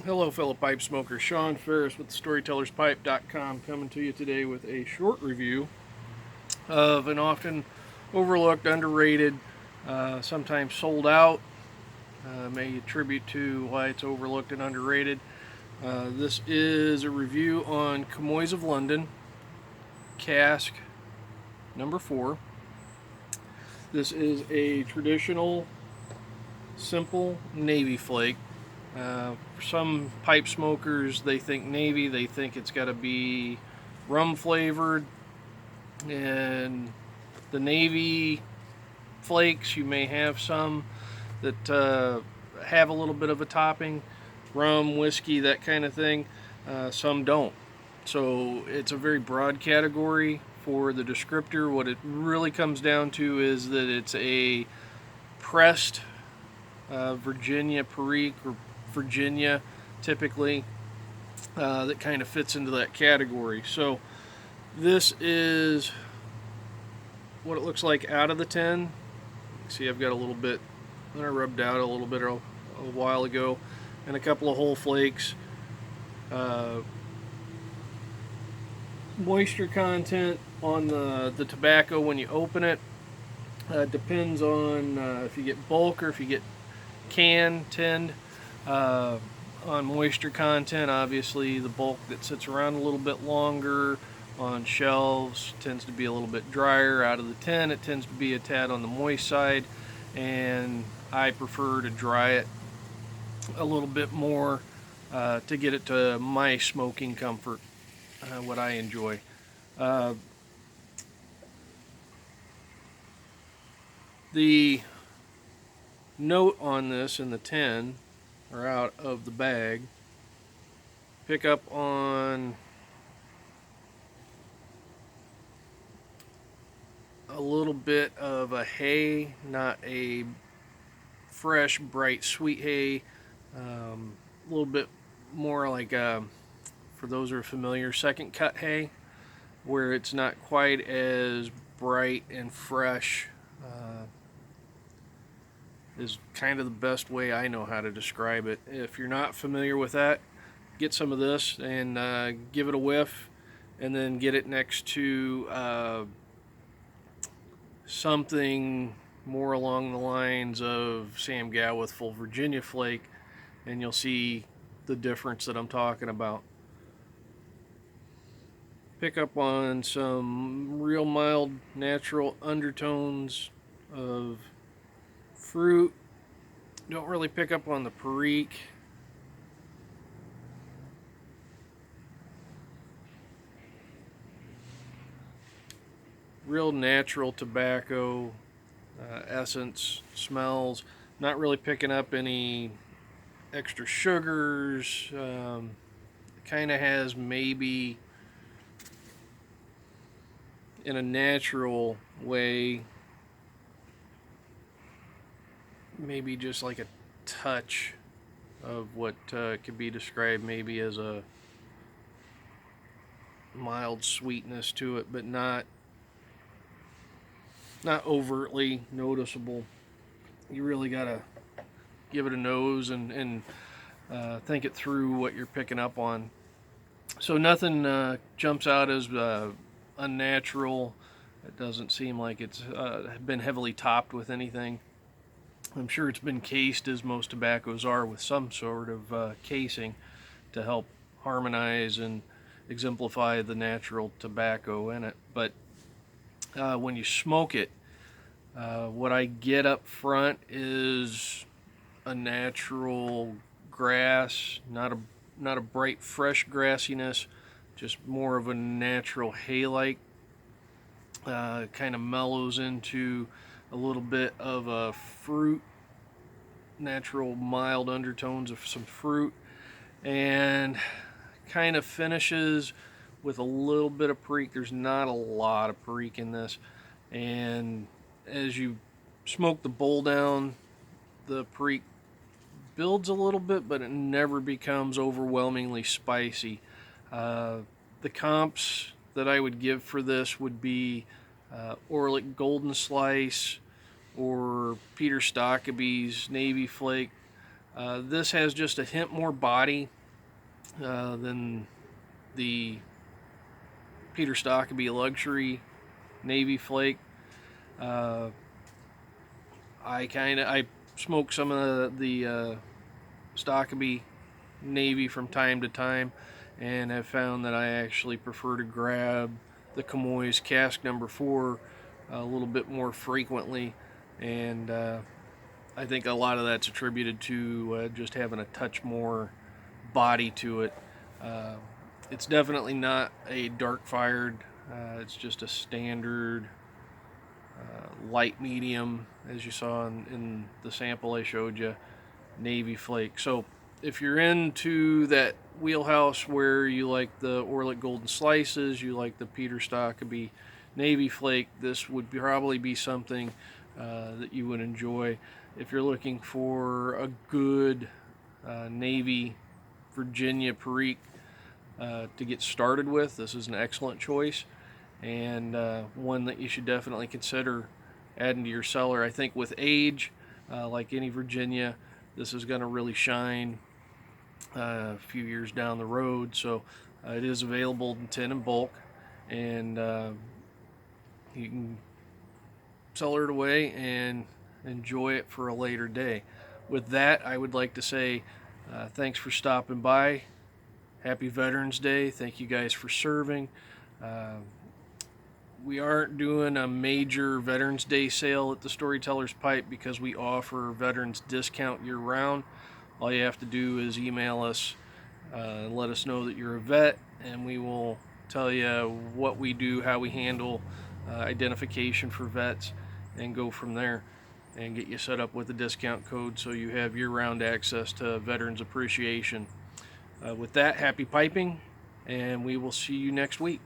Hello, fellow pipe smokers. Sean Ferris with StorytellersPipe.com coming to you today with a short review of an often overlooked, underrated, sometimes sold out. May attribute to why it's overlooked and underrated. This is a review on Comoys of London, Cask number 4. This is a traditional, simple Navy flake. For some pipe smokers, they think Navy, they think it's got to be rum flavored. And the Navy flakes, you may have some that have a little bit of a topping, rum, whiskey, that kind of thing. Some don't. So it's a very broad category for the descriptor. What it really comes down to is that it's a pressed Virginia Perique or Virginia typically that kind of fits into that category. So this is what it looks like out of the tin. See, I've got a little bit that I rubbed out a little bit a while ago, and a couple of whole flakes. Moisture content on the tobacco when you open it depends on if you get bulk or if you get tinned. On moisture content, obviously the bulk that sits around a little bit longer on shelves tends to be a little bit drier. Out of the tin, it tends to be a tad on the moist side, and I prefer to dry it a little bit more to get it to my smoking comfort, what I enjoy. The note on this in the tin or out of the bag pick up on a little bit of a hay, not a fresh, bright, sweet hay. A little bit more like, for those who are familiar, second cut hay, where it's not quite as bright and fresh. Is kind of the best way I know how to describe it. If you're not familiar with that, get some of this and give it a whiff, and then get it next to something more along the lines of Sam Gawith Full Virginia Flake, and you'll see the difference that I'm talking about. Pick up on some real mild natural undertones of fruit. Don't really pick up on the Perique. Real natural tobacco essence, smells. Not really picking up any extra sugars. Kind of has maybe in a natural way, maybe just like a touch of what could be described maybe as a mild sweetness to it, but not overtly noticeable. You really gotta give it a nose and think it through what you're picking up on. So nothing jumps out as unnatural. It doesn't seem like it's been heavily topped with anything. I'm sure it's been cased, as most tobaccos are, with some sort of casing to help harmonize and exemplify the natural tobacco in it. But when you smoke it, what I get up front is a natural grass, not a bright fresh grassiness, just more of a natural hay-like. Kind of mellows into a little bit of a fruit, natural mild undertones of some fruit, and kind of finishes with a little bit of Perique. There's not a lot of Perique in this, and as you smoke the bowl down, the Perique builds a little bit, but it never becomes overwhelmingly spicy. The comps that I would give for this would be Orlick Golden Slice or Peter Stockaby's Navy Flake. This has just a hint more body than the Peter Stokkebye Luxury Navy Flake. I smoke some of the Stokkebye Navy from time to time, and have found that I actually prefer to grab the Comoy's Cask number 4 a little bit more frequently, and I think a lot of that's attributed to just having a touch more body to it. Uh, it's definitely not a dark fired, it's just a standard light medium, as you saw in the sample I showed you, Navy Flake. So if you're into that wheelhouse where you like the Orlik Golden Slices, you like the Peter Stokkebye Navy Flake, this would probably be something that you would enjoy. If you're looking for a good Navy Virginia Perique to get started with, this is an excellent choice, and one that you should definitely consider adding to your cellar. I think with age, like any Virginia, this is going to really shine a few years down the road. So it is available in tin and bulk, and you can cellar it away and enjoy it for a later day. With that, I would like to say thanks for stopping by. Happy Veterans Day. Thank you guys for serving. We aren't doing a major Veterans Day sale at the Storyteller's Pipe because we offer veterans discount year-round. All you have to do is email us and let us know that you're a vet, and we will tell you what we do, how we handle identification for vets, and go from there and get you set up with a discount code so you have year-round access to Veterans Appreciation. With that, happy piping, and we will see you next week.